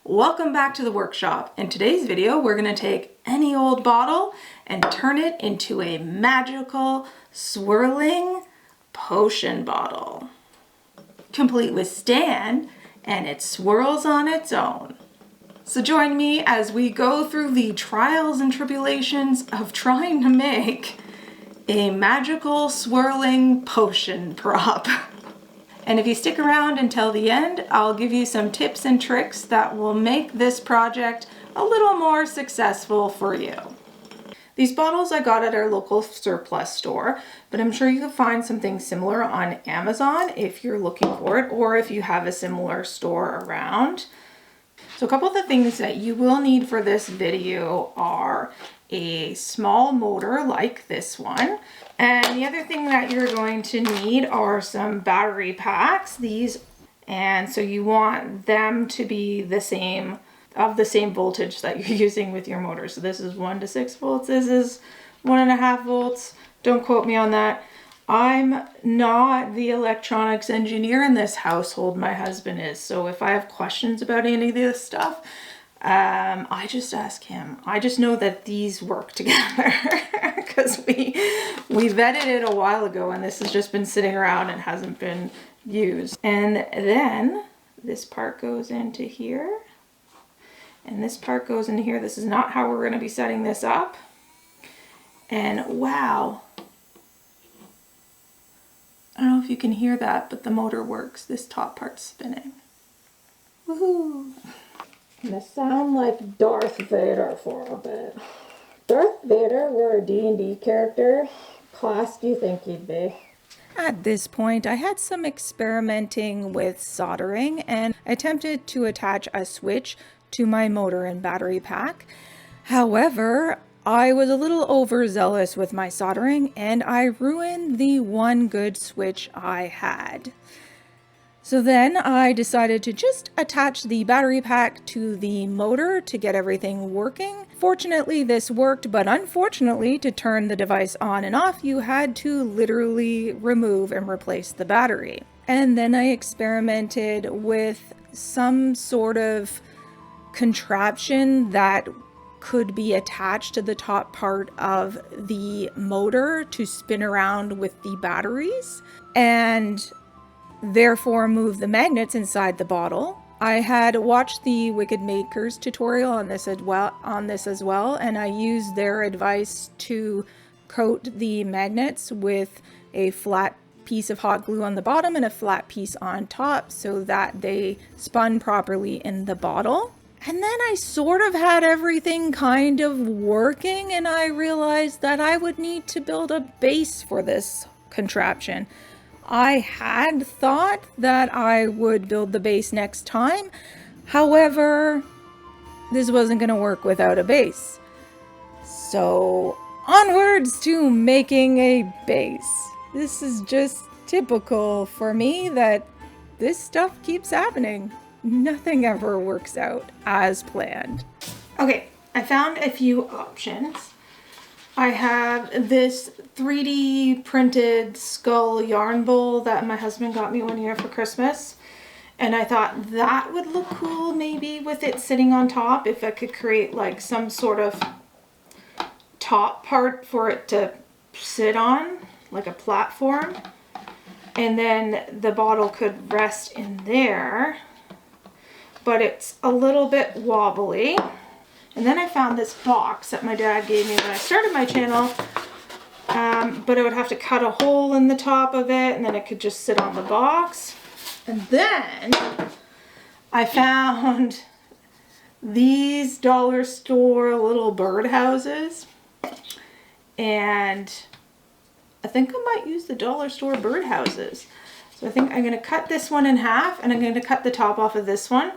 Welcome back to the workshop. In today's video, we're going to take any old bottle and turn it into a magical swirling potion bottle, complete with stand, and it swirls on its own. So join me as we go through the trials and tribulations of trying to make a magical swirling potion prop. And if you stick around until the end, I'll give you some tips and tricks that will make this project a little more successful for you. These bottles I got at our local surplus store, but I'm sure you can find something similar on Amazon if you're looking for it, or if you have a similar store around. So a couple of the things that you will need for this video are a small motor like this one. And the other thing that you're going to need are some battery packs, and so you want them to be the same voltage that you're using with your motor. So this is 1 to 6 volts, this is 1.5 volts. Don't quote me on that. I'm not the electronics engineer in this household, my husband is. So if I have questions about any of this stuff, I just ask him. I just know that these work together because we vetted it a while ago and this has just been sitting around and hasn't been used. And then this part goes into here and this part goes into here. This is not how we're going to be setting this up. And wow, I don't know if you can hear that, but the motor works. This top part's spinning. Woohoo! I'm gonna sound like Darth Vader for a bit. Darth Vader were a D&D character. Class do you think he'd be? At this point, I had some experimenting with soldering and attempted to attach a switch to my motor and battery pack. However, I was a little overzealous with my soldering and I ruined the one good switch I had. So then I decided to just attach the battery pack to the motor to get everything working. Fortunately, this worked, but unfortunately, to turn the device on and off, you had to literally remove and replace the battery. And then I experimented with some sort of contraption that could be attached to the top part of the motor to spin around with the batteries and therefore move the magnets inside the bottle. I had watched the Wicked Makers tutorial on this as well, and I used their advice to coat the magnets with a flat piece of hot glue on the bottom and a flat piece on top so that they spun properly in the bottle. And then I sort of had everything kind of working and I realized that I would need to build a base for this contraption. I had thought that I would build the base next time. However, this wasn't going to work without a base. So onwards to making a base. This is just typical for me that this stuff keeps happening. Nothing ever works out as planned. Okay, I found a few options. I have this 3D printed skull yarn bowl that my husband got me one year for Christmas. And I thought that would look cool maybe with it sitting on top, if I could create like some sort of top part for it to sit on, like a platform. And then the bottle could rest in there, but it's a little bit wobbly. And then I found this box that my dad gave me when I started my channel, but I would have to cut a hole in the top of it and then it could just sit on the box. And then I found these dollar store little birdhouses, and I think I might use the dollar store birdhouses. So I think I'm going to cut this one in half and I'm going to cut the top off of this one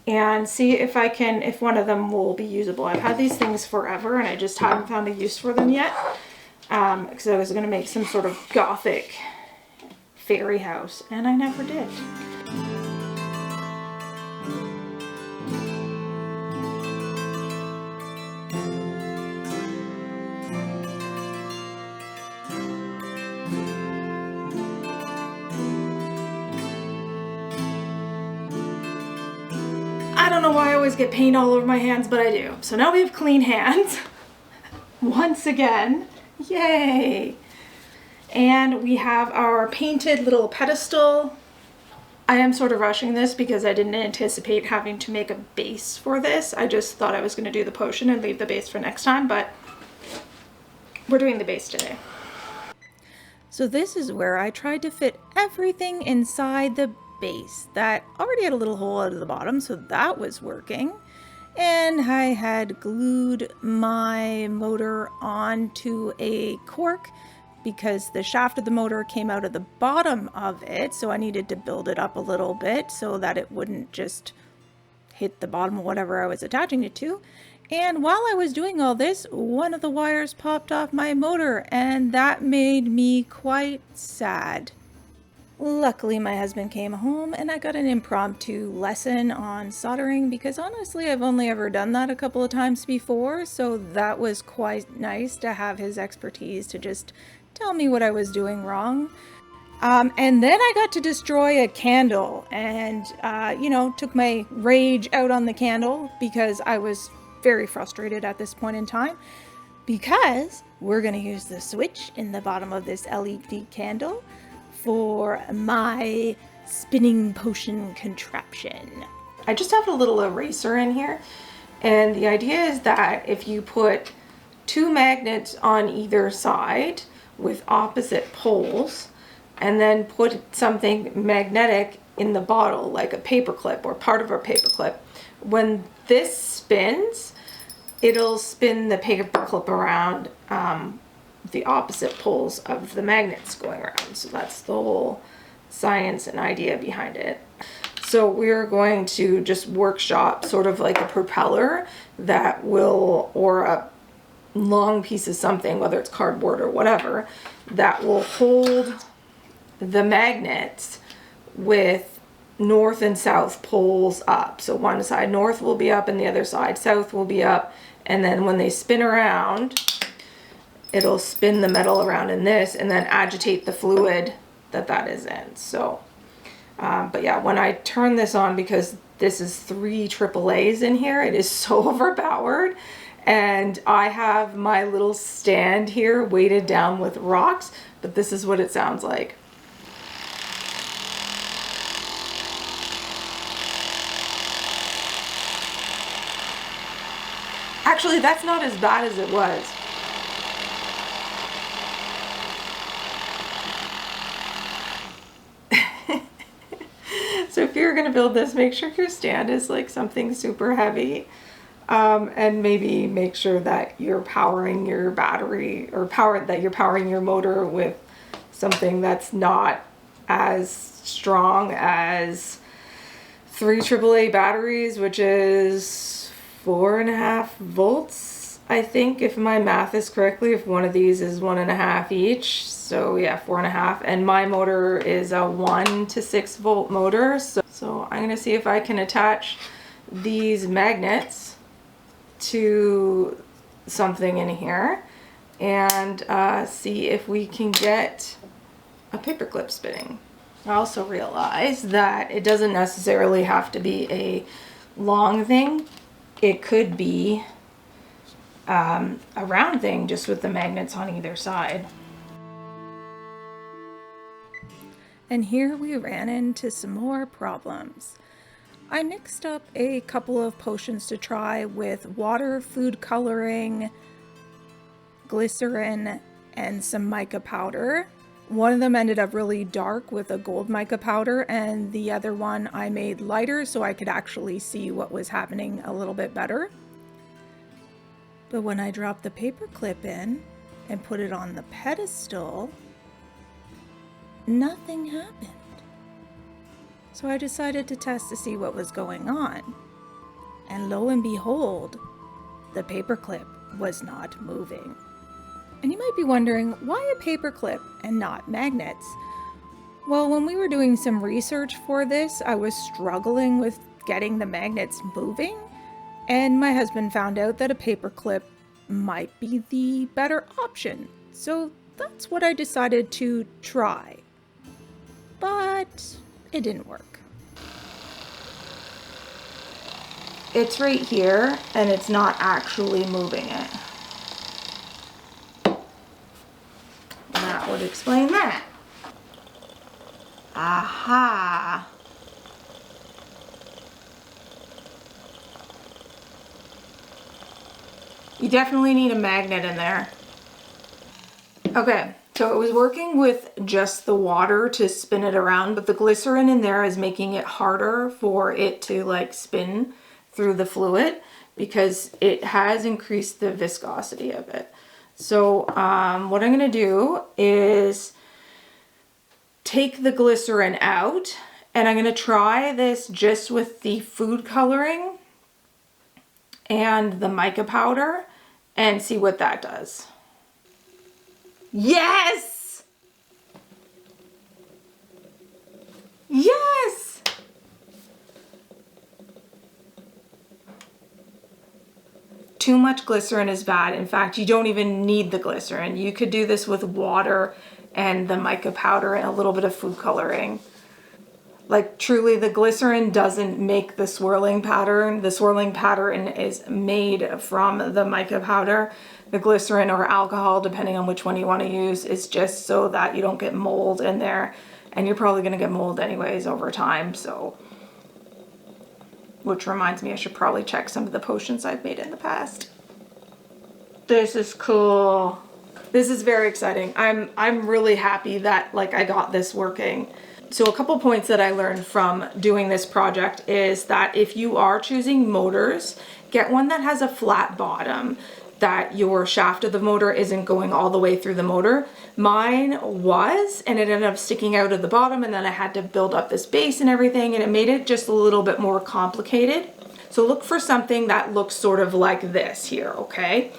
and see if if one of them will be usable. I've had these things forever and I just haven't found a use for them yet, because I was going to make some sort of gothic fairy house and I never did. I don't know why I always get paint all over my hands, but I do. So now we have clean hands once again. Yay! And we have our painted little pedestal. I am sort of rushing this because I didn't anticipate having to make a base for this. I just thought I was going to do the potion and leave the base for next time, but we're doing the base today. So this is where I tried to fit everything inside the base. That already had a little hole out of the bottom, so that was working. And I had glued my motor onto a cork because the shaft of the motor came out of the bottom of it, so I needed to build it up a little bit so that it wouldn't just hit the bottom of whatever I was attaching it to. And while I was doing all this, one of the wires popped off my motor, and that made me quite sad. Luckily, my husband came home and I got an impromptu lesson on soldering because honestly, I've only ever done that a couple of times before, so that was quite nice to have his expertise to just tell me what I was doing wrong. And then I got to destroy a candle and, you know, took my rage out on the candle because I was very frustrated at this point in time, because we're going to use the switch in the bottom of this LED candle for my spinning potion contraption. I just have a little eraser in here, and the idea is that if you put two magnets on either side with opposite poles and then put something magnetic in the bottle like a paper clip or part of a paper clip, when this spins, it'll spin the paper clip around the opposite poles of the magnets going around. So that's the whole science and idea behind it. So we're going to just workshop sort of like a propeller that will, or a long piece of something, whether it's cardboard or whatever, that will hold the magnets with north and south poles up. So one side north will be up and the other side south will be up. And then when they spin around, it'll spin the metal around in this and then agitate the fluid that is in. So, but yeah, when I turn this on, because this is 3 AAAs in here, it is so overpowered. And I have my little stand here weighted down with rocks, but this is what it sounds like. Actually, that's not as bad as it was. So if you're going to build this, make sure your stand is like something super heavy. And maybe make sure that you're powering your battery, or that you're powering your motor with something that's not as strong as 3 AAA batteries, which is 4.5 volts, I think, if my math is correctly, if one of these is 1.5 each. So yeah, 4.5, and my motor is a 1 to 6 volt motor. So I'm gonna see if I can attach these magnets to something in here and see if we can get a paperclip spinning. I also realized that it doesn't necessarily have to be a long thing. It could be a round thing just with the magnets on either side. And here we ran into some more problems. I mixed up a couple of potions to try with water, food coloring, glycerin, and some mica powder. One of them ended up really dark with a gold mica powder, and the other one I made lighter so I could actually see what was happening a little bit better. But when I dropped the paper clip in and put it on the pedestal, nothing happened. So I decided to test to see what was going on. And lo and behold, the paperclip was not moving. And you might be wondering, why a paperclip and not magnets? Well, when we were doing some research for this, I was struggling with getting the magnets moving, and my husband found out that a paperclip might be the better option. So that's what I decided to try. But it didn't work. it's right here and it's not actually moving it. That would explain that. Aha. You definitely need a magnet in there. Okay, so it was working with just the water to spin it around, but the glycerin in there is making it harder for it to like spin through the fluid because it has increased the viscosity of it. So what I'm gonna do is take the glycerin out, and I'm gonna try this just with the food coloring and the mica powder and see what that does. Yes! Yes! Too much glycerin is bad. In fact, you don't even need the glycerin. You could do this with water and the mica powder and a little bit of food coloring. Like truly, the glycerin doesn't make the swirling pattern. The swirling pattern is made from the mica powder. The glycerin or alcohol, depending on which one you want to use, is just so that you don't get mold in there. And you're probably going to get mold anyways over time, so. Which reminds me, I should probably check some of the potions I've made in the past. This is cool. This is very exciting. I'm really happy that like I got this working. So a couple points that I learned from doing this project is that if you are choosing motors, get one that has a flat bottom, that your shaft of the motor isn't going all the way through the motor. Mine was, and it ended up sticking out of the bottom, and then I had to build up this base and everything, and it made it just a little bit more complicated. So look for something that looks sort of like this here, okay?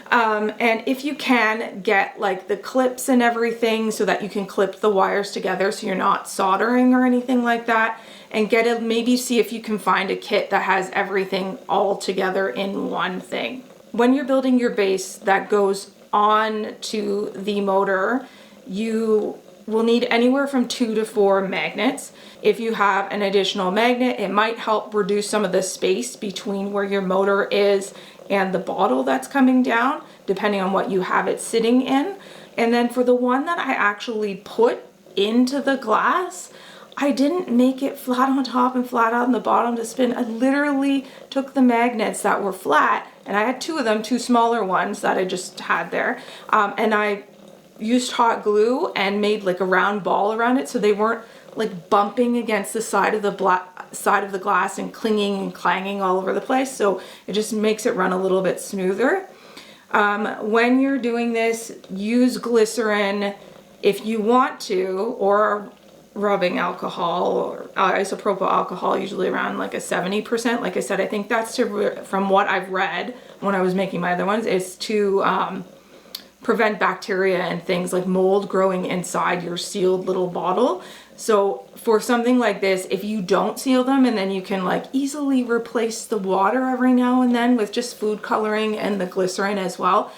And if you can, get like the clips and everything so that you can clip the wires together so you're not soldering or anything like that, and get it, maybe see if you can find a kit that has everything all together in one thing. When you're building your base that goes on to the motor, you will need anywhere from 2 to 4 magnets. If you have an additional magnet, it might help reduce some of the space between where your motor is and the bottle that's coming down, depending on what you have it sitting in. And then for the one that I actually put into the glass, I didn't make it flat on top and flat on the bottom to spin. I literally took the magnets that were flat, and I had 2 of them, 2 smaller ones that I just had there, and I used hot glue and made like a round ball around it so they weren't like bumping against the side of the glass and clinging and clanging all over the place. So it just makes it run a little bit smoother. When you're doing this, use glycerin if you want to, or rubbing alcohol or isopropyl alcohol, usually around like a 70%. Like I said, I think that's from what I've read when I was making my other ones, is to prevent bacteria and things like mold growing inside your sealed little bottle. So for something like this, if you don't seal them, and then you can like easily replace the water every now and then with just food coloring and the glycerin as well,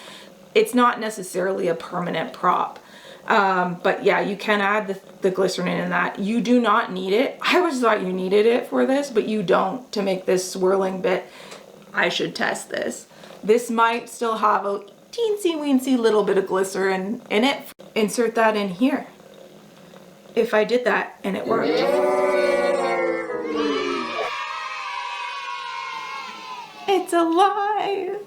it's not necessarily a permanent prop. But yeah, you can add the glycerin in that. You do not need it. I always thought you needed it for this, but you don't to make this swirling bit. I should test this. This might still have a teensy weensy little bit of glycerin in it. Insert that in here. If I did that and it worked. It's alive!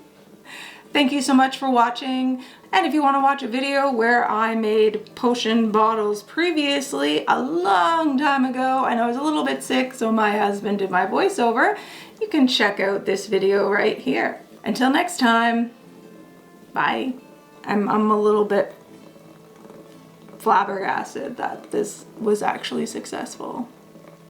Thank you so much for watching. And if you want to watch a video where I made potion bottles previously, a long time ago, and I was a little bit sick, so my husband did my voiceover, you can check out this video right here. Until next time, bye. I'm a little bit flabbergasted that this was actually successful.